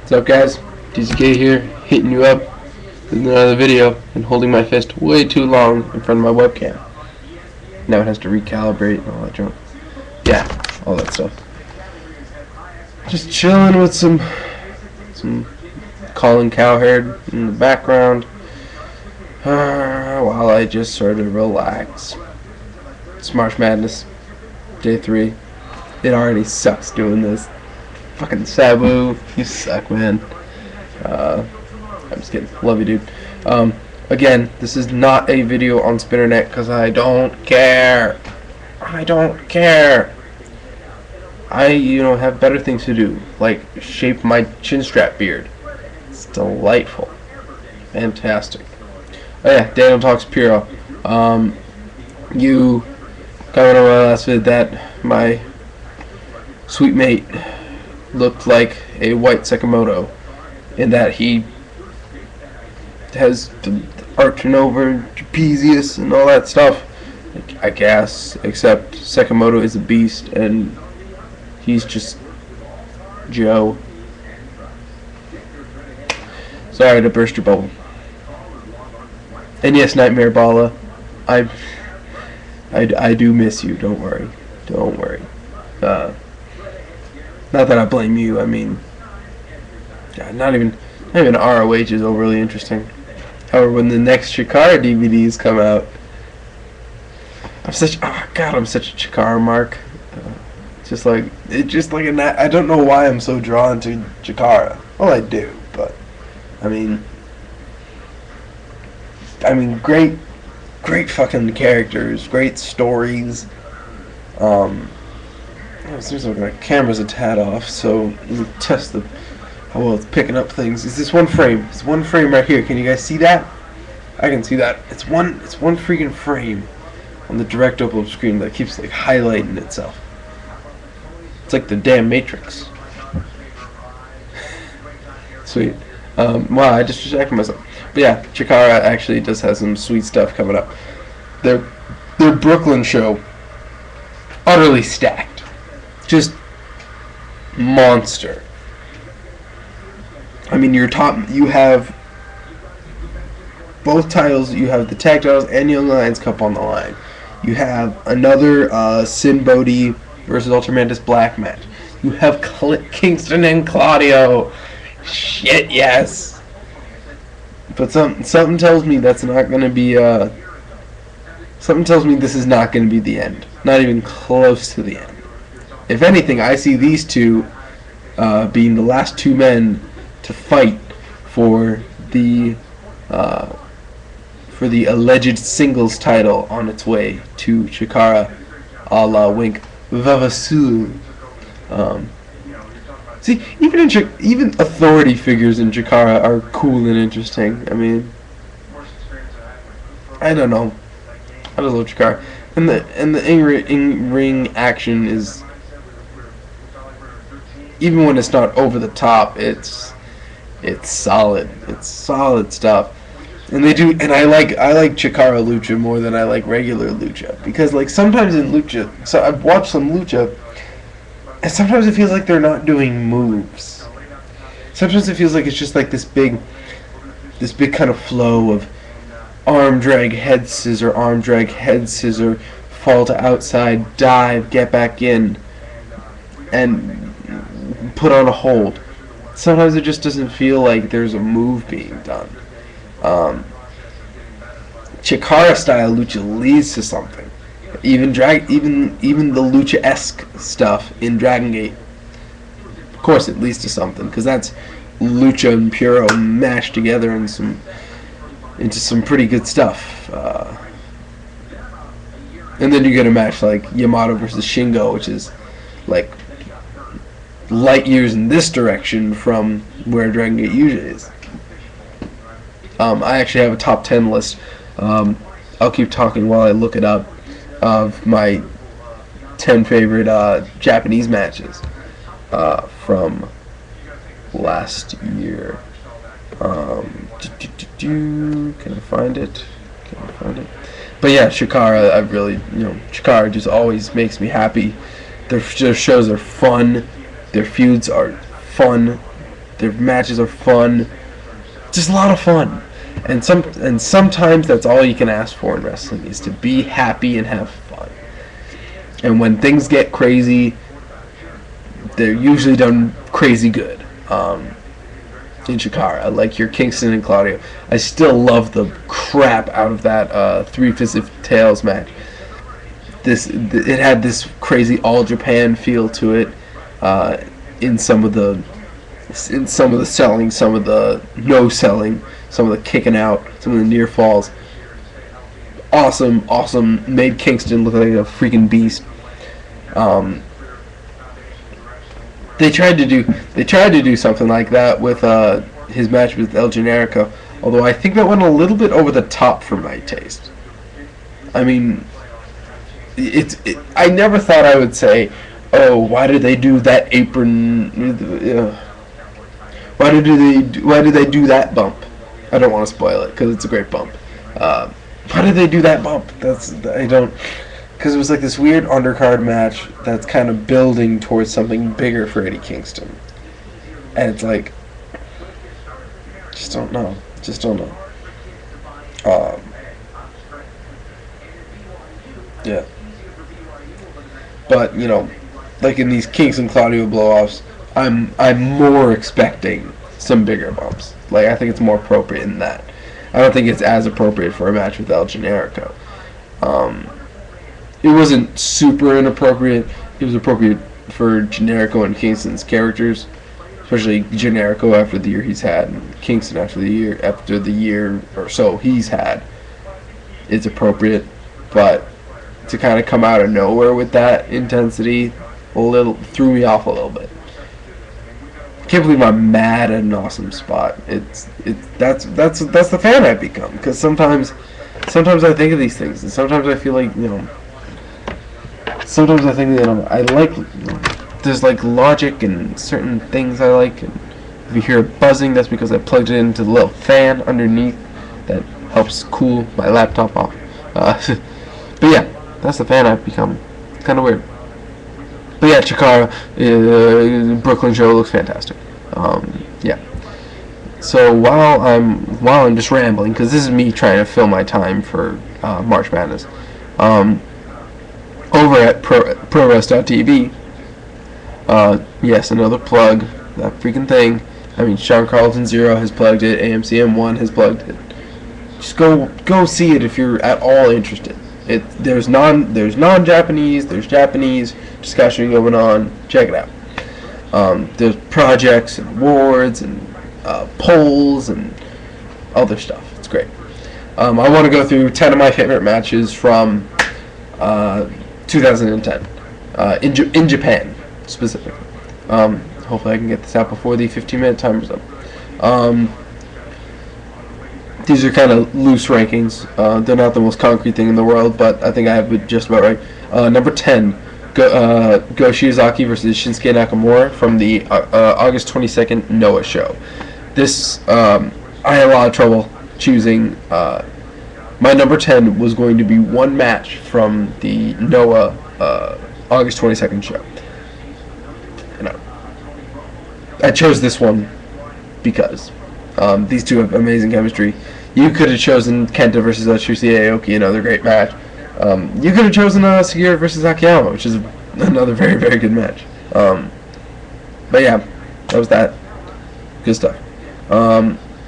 What's up, guys? DZK here, hitting you up with another video and holding my fist way too long in front of my webcam. Now it has to recalibrate and all that junk. Yeah, all that stuff. Just chilling with some Colin Cowherd in the background while I just sort of relax. It's March Madness, day 3. It already sucks doing this. Fucking Sabu, you suck, man. I'm just kidding. Love you, dude. Again, this is not a video on Spinnernet because I don't care. I don't care. I, have better things to do, like shape my chin strap beard. It's delightful. Fantastic. Oh yeah, Daniel Talks Puro. You commented on my last vid that my sweet mate looked like a white Sakamoto in that he has the arching over trapezius and all that stuff, I guess, except Sakamoto is a beast and he's just Joe. Sorry to burst your bubble. And yes, Nightmare Bala, I do miss you, don't worry. Don't worry. Not that I blame you. I mean, God, not even ROH is overly interesting. However, when the next Chikara DVDs come out, I'm such a Chikara mark. I don't know why I'm so drawn to Chikara. Well, I do, but I mean, great fucking characters, great stories. It seems like my camera's a tad off, so let me test how well it's picking up things. Is this one frame? It's one frame right here. Can you guys see that? I can see that. It's one freaking frame on the direct upload screen that keeps like highlighting itself. It's like the damn Matrix. Sweet. Wow, I just distracted myself. But yeah, Chikara actually does have some sweet stuff coming up. Their Brooklyn show, utterly stacked. Just monster. I mean, you have both titles. You have the tag titles and Young Lions Cup on the line. You have another Sin Bodhi versus Ultramantis Black match. You have Kingston and Claudio. Shit, yes. But something tells me that's not going to be. Something tells me this is not going to be the end. Not even close to the end. If anything, I see these two being the last two men to fight for the alleged singles title on its way to Chikara, a la Wink Vavasul. See, even authority figures in Chikara are cool and interesting. I mean, I don't know. I just love Chikara, and the in-ring action is. Even when it's not over the top, it's solid. It's solid stuff. And I like Chikara lucha more than I like regular lucha, because like sometimes in lucha, so I've watched some lucha, and sometimes it feels like they're not doing moves. Sometimes it feels like it's just like this big kind of flow of arm drag, head scissor, fall to outside, dive, get back in, and put on a hold. Sometimes it just doesn't feel like there's a move being done. Chikara style lucha leads to something. Even the lucha-esque stuff in Dragon Gate. Of course, it leads to something because that's lucha and puro mashed together into some pretty good stuff. And then you get a match like Yamato versus Shingo, which is like light years in this direction from where Dragon Gate usually is. I actually have a top 10 list. I'll keep talking while I look it up, of my 10 favorite Japanese matches from last year. Can I find it? But yeah, Chikara, I really, Chikara just always makes me happy. Their shows are fun. Their feuds are fun. Their matches are fun, just a lot of fun. And sometimes that's all you can ask for in wrestling, is to be happy and have fun. And when things get crazy, they're usually done crazy good. In Chikara, like your Kingston and Claudio, I still love the crap out of that Three Fisted Tails match. It had this crazy All Japan feel to it, in some of the selling, some of the no selling, some of the kicking out, some of the near falls. Awesome. Made Kingston look like a freaking beast. They tried to do something like that with his match with El Generico, although I think that went a little bit over the top for my taste. I mean, I never thought I would say, oh, why did they do that apron? Why did they do that bump? I don't want to spoil it because it's a great bump. Why did they do that bump? Because it was like this weird undercard match that's kind of building towards something bigger for Eddie Kingston. And it's like, just don't know. Yeah. But, like in these Kingston Claudio blow-offs, I'm more expecting some bigger bumps. Like, I think it's more appropriate in that. I don't think it's as appropriate for a match with El Generico. It wasn't super inappropriate. It was appropriate for Generico and Kingston's characters, especially Generico after the year he's had, and Kingston after the year or so he's had. It's appropriate, but to kind of come out of nowhere with that intensity threw me off a little bit. I can't believe I'm mad at an awesome spot. That's the fan I've become, because sometimes I think of these things, and sometimes I feel like, sometimes I think that I like, there's like logic and certain things I like, and if you hear buzzing, that's because I plugged it into the little fan underneath that helps cool my laptop off. But yeah, that's the fan I've become. It's kind of weird. But yeah, Chikara, Brooklyn show looks fantastic. Yeah. So while I'm just rambling, because this is me trying to fill my time for March Madness, over at ProWrest.tv, yes, another plug, that freaking thing. I mean, Sean Carlton Zero has plugged it, AMCM1 has plugged it. Just go see it if you're at all interested. There's non-Japanese, there's Japanese discussion going on. Check it out. There's projects and awards and polls and other stuff. It's great. I want to go through 10 of my favorite matches from 2010 in Japan specifically. Hopefully I can get this out before the 15-minute timer's up. These are kind of loose rankings. They're not the most concrete thing in the world, but I think I have it just about right. Number 10, Go Shiozaki versus Shinsuke Nakamura from the August 22nd Noah show. This, I had a lot of trouble choosing. My number 10 was going to be one match from the Noah August 22nd show. I chose this one because these two have amazing chemistry. You could have chosen Kenta versus Atsushi Aoki, another great match. You could have chosen Sugiura versus Akiyama, which is another very, very good match. But yeah, that was that. Good stuff.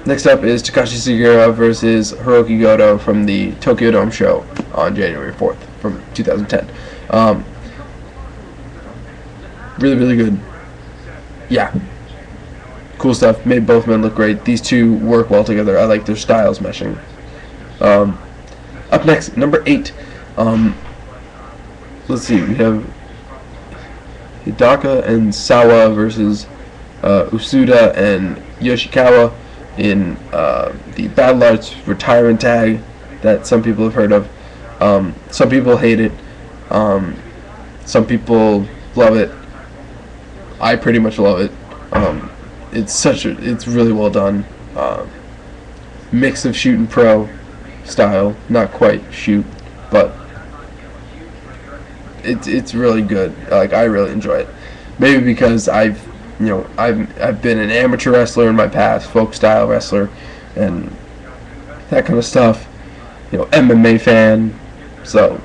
Next up is Takashi Sugiura versus Hiroki Goto from the Tokyo Dome show on January 4th from 2010. Really, really good. Yeah. Cool stuff. Made both men look great. These two work well together. I like their styles meshing. Up next, number 8. Let's see. We have Hidaka and Sawa versus Usuda and Yoshikawa in the Battle Arts retirement tag that some people have heard of. Some people hate it. Some people love it. I pretty much love it. It's really well done. Mix of shoot and pro style, not quite shoot, but it's really good. Like, I really enjoy it. Maybe because I've I've been an amateur wrestler in my past, folk style wrestler, and that kind of stuff. MMA fan. So,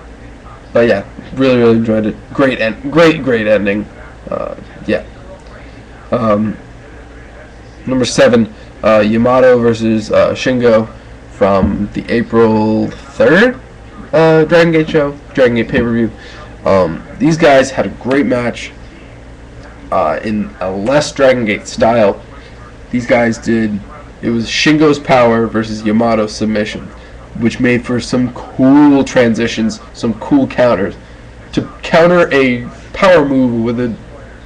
but yeah, really enjoyed it. Great ending. Yeah. Number 7, Yamato versus Shingo from the April 3rd Dragon Gate show, Dragon Gate pay-per-view. These guys had a great match in a less Dragon Gate style. These guys it was Shingo's power versus Yamato's submission, which made for some cool transitions, some cool counters. To counter a power move with a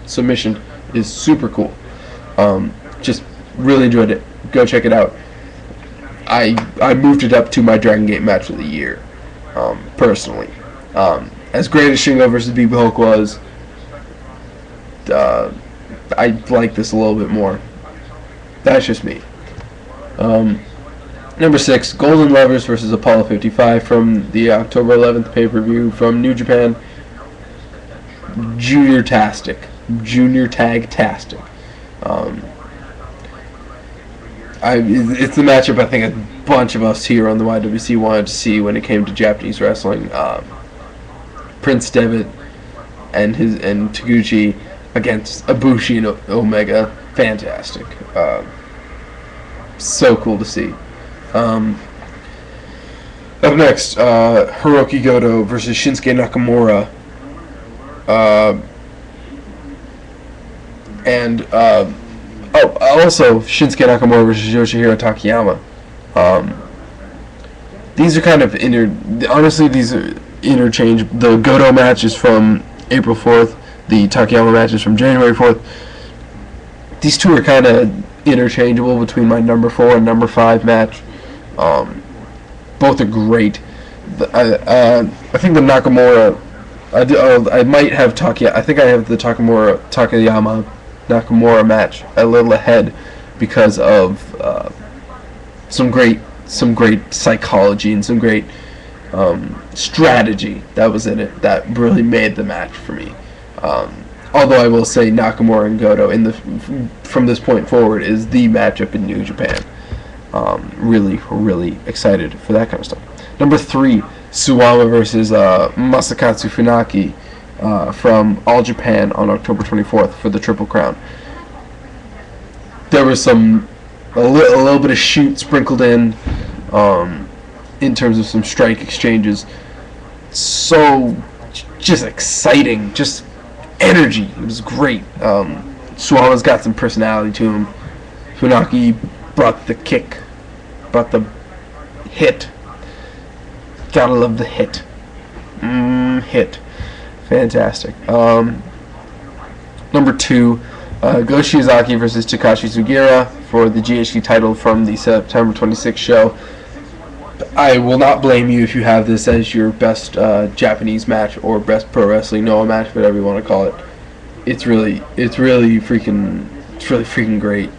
submission is super cool. Just really enjoyed it. Go check it out. I moved it up to my Dragon Gate match of the year, personally. As great as Shingo versus BB Hulk was, I like this a little bit more. That's just me. Number 6, Golden Lovers versus Apollo 55 from the October 11th pay-per-view from New Japan. Junior Tag-tastic. It's the matchup I think a bunch of us here on the YWC wanted to see when it came to Japanese wrestling. Prince Devitt and Taguchi against Ibushi and Omega. Fantastic. So cool to see. Up next, Hiroki Goto versus Shinsuke Nakamura. Also Shinsuke Nakamura versus Yoshihiro Takayama. These are kind of honestly, these are interchange. The Goto match is from April 4th. The Takayama match is from January 4th. These two are kind of interchangeable between my number 4 and number 5 match. Both are great. I think the Nakamura. I might have Takayama. I think I have the Takayama Nakamura match a little ahead because of some great psychology and some great strategy that was in it that really made the match for me. Although I will say Nakamura and Goto from this point forward is the matchup in New Japan. Really excited for that kind of stuff. Number 3, Suwama versus Masakatsu Funaki from All Japan on October 24th for the Triple Crown. There was a little bit of shoot sprinkled in terms of some strike exchanges. So just exciting, just energy. It was great. Suwama's got some personality to him. Funaki brought the kick, brought the hit. Gotta love the hit. Hit. Fantastic. Number 2, Go Shiozaki versus Takashi Sugiura for the GHC title from the September 26th show. I will not blame you if you have this as your best Japanese match or best pro wrestling Noah match, whatever you want to call it. It's really freaking great.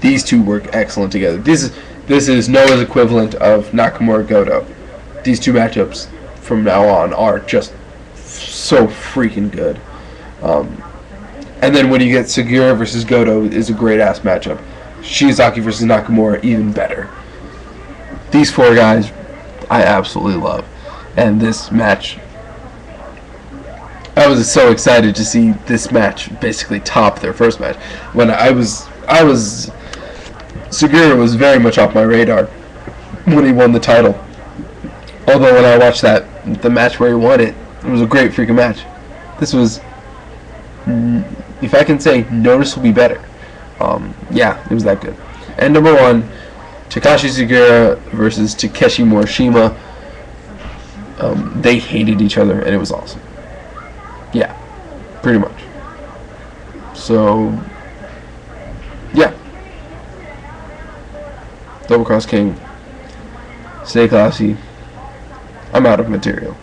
These two work excellent together. This is Noah's equivalent of Nakamura Goto. These two matchups from now on are just so freaking good. And then when you get Sugiura versus Goto is a great ass matchup. Shiozaki versus Nakamura, even better. These 4 guys I absolutely love. And this match, I was so excited to see this match basically top their first match. When Sugiura was very much off my radar when he won the title. Although when I watched the match where he won it, it was a great freaking match. This was, if I can say, noticeably better. Yeah, it was that good. And number 1, Takashi Sugiura versus Takeshi Morishima. They hated each other, and it was awesome. Yeah, pretty much. So, yeah. DoubleCrossKing. Stay classy. I'm out of material.